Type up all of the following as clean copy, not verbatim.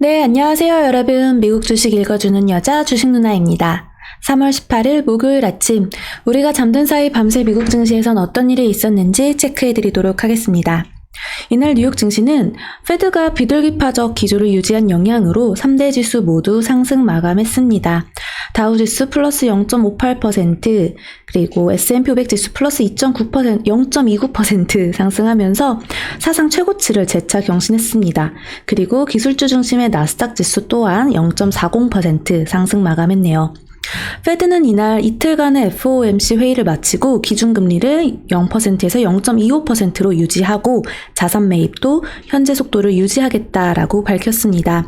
네, 안녕하세요, 여러분. 미국 주식 읽어주는 여자 주식 누나입니다. 3월 18일 목요일 아침, 우리가 잠든 사이 밤새 미국 증시에선 어떤 일이 있었는지 체크해드리도록 하겠습니다. 이날 뉴욕 증시는 페드가 비둘기파적 기조를 유지한 영향으로 3대 지수 모두 상승 마감했습니다. 다우지수 플러스 0.58%, 그리고 S&P 500 지수 플러스 0.29% 상승하면서 사상 최고치를 재차 경신했습니다. 그리고 기술주 중심의 나스닥 지수 또한 0.40% 상승 마감했네요. 페드는 이날 이틀간의 FOMC 회의를 마치고 기준금리를 0%에서 0.25%로 유지하고 자산 매입도 현재 속도를 유지하겠다라고 밝혔습니다.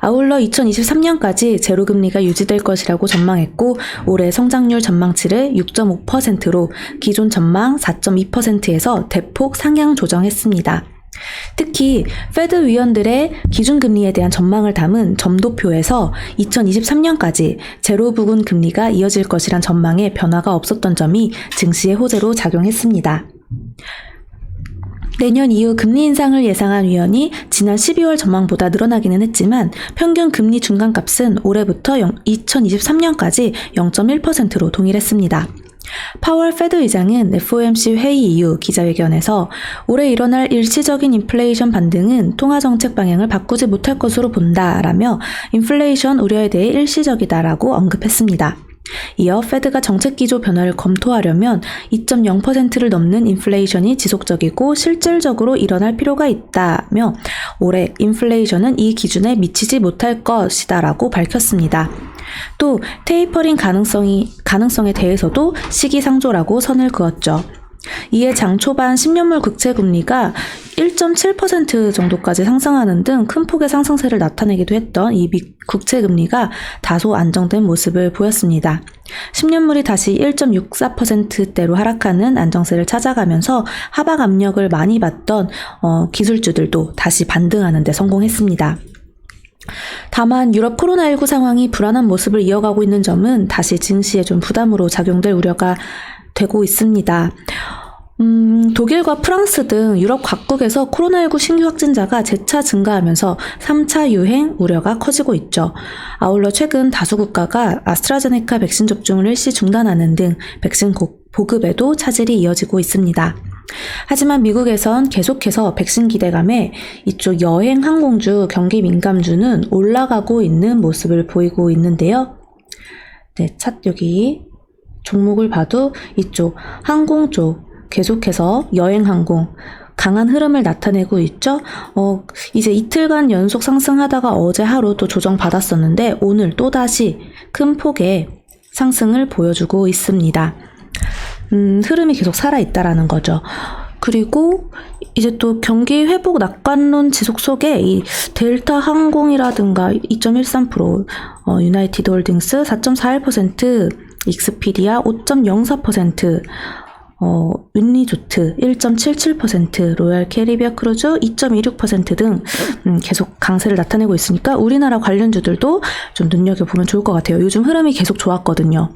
아울러 2023년까지 제로금리가 유지될 것이라고 전망했고 올해 성장률 전망치를 6.5%로 기존 전망 4.2%에서 대폭 상향 조정했습니다. 특히 페드 위원들의 기준금리에 대한 전망을 담은 점도표에서 2023년까지 제로 부근 금리가 이어질 것이란 전망에 변화가 없었던 점이 증시의 호재로 작용했습니다. 내년 이후 금리 인상을 예상한 위원이 지난 12월 전망보다 늘어나기는 했지만 평균 금리 중간값은 올해부터 2023년까지 0.1%로 동일했습니다. 파월 페드 의장은 FOMC 회의 이후 기자회견에서 올해 일어날 일시적인 인플레이션 반등은 통화정책 방향을 바꾸지 못할 것으로 본다라며 인플레이션 우려에 대해 일시적이다라고 언급했습니다. 이어 페드가 정책 기조 변화를 검토하려면 2.0%를 넘는 인플레이션이 지속적이고 실질적으로 일어날 필요가 있다며 올해 인플레이션은 이 기준에 미치지 못할 것이다라고 밝혔습니다. 또 테이퍼링 가능성에 대해서도 시기상조라고 선을 그었죠. 이에 장 초반 10년물 국채 금리가 1.7% 정도까지 상승하는 등 큰 폭의 상승세를 나타내기도 했던 이 국채 금리가 다소 안정된 모습을 보였습니다. 10년물이 다시 1.64%대로 하락하는 안정세를 찾아가면서 하락 압력을 많이 받던 기술주들도 다시 반등하는 데 성공했습니다. 다만 유럽 코로나19 상황이 불안한 모습을 이어가고 있는 점은 다시 증시에 좀 부담으로 작용될 우려가 되고 있습니다. 독일과 프랑스 등 유럽 각국에서 코로나19 신규 확진자가 재차 증가하면서 3차 유행 우려가 커지고 있죠. 아울러 최근 다수 국가가 아스트라제네카 백신 접종을 일시 중단하는 등 백신 보급에도 차질이 이어지고 있습니다. 하지만 미국에선 계속해서 백신 기대감에 이쪽 여행 항공주, 경기 민감주는 올라가고 있는 모습을 보이고 있는데요. 네, 여기 종목을 봐도 이쪽 항공 쪽 계속해서 여행 항공 강한 흐름을 나타내고 있죠. 이제 이틀간 연속 상승하다가 어제 하루 또 조정받았었는데 오늘 또다시 큰 폭의 상승을 보여주고 있습니다. 흐름이 계속 살아있다라는 거죠. 그리고 이제 또 경기 회복 낙관론 지속 속에 이 델타 항공이라든가 2.13%, 유나이티드 홀딩스 4.41%, 익스피디아 5.04%, 윈리조트 1.77%, 로얄 캐리비아 크루즈 2.26% 등 계속 강세를 나타내고 있으니까 우리나라 관련주들도 좀 눈여겨보면 좋을 것 같아요. 요즘 흐름이 계속 좋았거든요.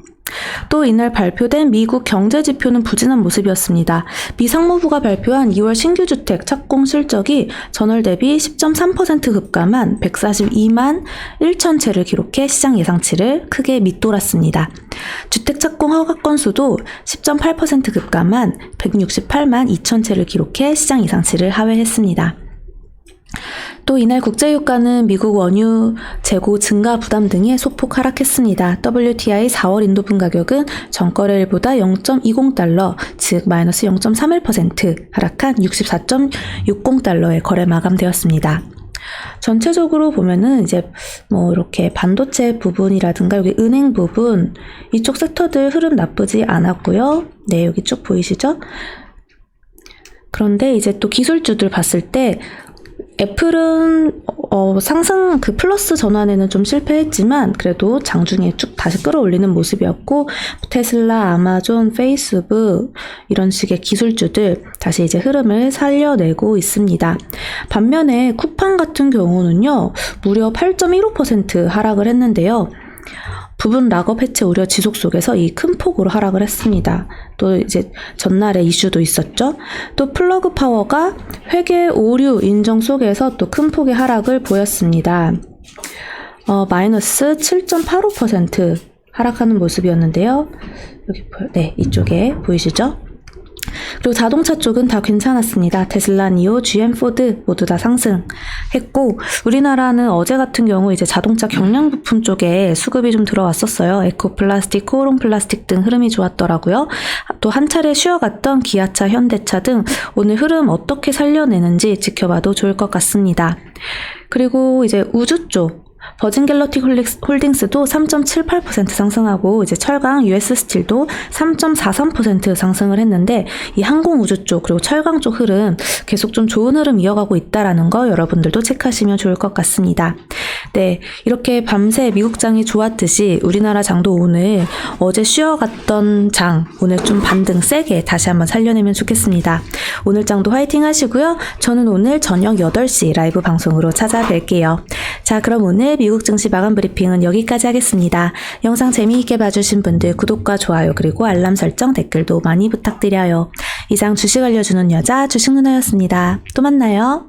또 이날 발표된 미국 경제지표는 부진한 모습이었습니다. 미 상무부가 발표한 2월 신규 주택 착공 실적이 전월 대비 10.3% 급감한 142만 1천 채를 기록해 시장 예상치를 크게 밑돌았습니다. 주택 착공 허가 건수도 10.8% 급감한 168만 2천 채를 기록해 시장 예상치를 하회했습니다. 또 이날 국제유가는 미국 원유 재고 증가 부담 등에 소폭 하락했습니다. WTI 4월 인도분 가격은 전거래일보다 0.20달러, 즉 마이너스 0.31% 하락한 64.60달러에 거래 마감되었습니다. 전체적으로 보면은 이제 이렇게 반도체 부분이라든가 여기 은행 부분 이쪽 섹터들 흐름 나쁘지 않았고요. 네, 여기 쭉 보이시죠? 그런데 이제 또 기술주들 봤을 때 애플은 상승 플러스 전환에는 좀 실패했지만 그래도 장중에 쭉 다시 끌어올리는 모습이었고 테슬라, 아마존, 페이스북 이런 식의 기술주들 다시 이제 흐름을 살려내고 있습니다. 반면에 쿠팡 같은 경우는요 무려 8.15% 하락을 했는데요. 부분 락업 해체 우려 지속 속에서 이 큰 폭으로 하락을 했습니다. 또 이제 전날에 이슈도 있었죠. 또 플러그 파워가 회계 오류 인정 속에서 또 큰 폭의 하락을 보였습니다. 마이너스 7.85% 하락하는 모습이었는데요. 여기 네, 이쪽에 보이시죠? 그리고 자동차 쪽은 다 괜찮았습니다. 테슬라, 니오, GM, 포드 모두 다 상승했고, 우리나라는 어제 같은 경우 이제 자동차 경량 부품 쪽에 수급이 좀 들어왔었어요. 에코플라스틱, 코오롱 플라스틱 등 흐름이 좋았더라고요. 또 한 차례 쉬어갔던 기아차, 현대차 등 오늘 흐름 어떻게 살려내는지 지켜봐도 좋을 것 같습니다. 그리고 이제 우주 쪽 버진 갤럭틱 홀딩스도 3.78% 상승하고 이제 철강 US 스틸도 3.43% 상승을 했는데 이 항공 우주 쪽 그리고 철강 쪽 흐름 계속 좀 좋은 흐름 이어가고 있다라는 거 여러분들도 체크하시면 좋을 것 같습니다. 네, 이렇게 밤새 미국 장이 좋았듯이 우리나라 장도 오늘 어제 쉬어갔던 장 오늘 좀 반등 세게 다시 한번 살려내면 좋겠습니다. 오늘 장도 화이팅 하시고요. 저는 오늘 저녁 8시 라이브 방송으로 찾아뵐게요. 자, 그럼 오늘 미국 증시 마감 브리핑은 여기까지 하겠습니다. 영상 재미있게 봐주신 분들 구독과 좋아요 그리고 알람 설정 댓글도 많이 부탁드려요. 이상 주식 알려주는 여자 주식 누나였습니다. 또 만나요.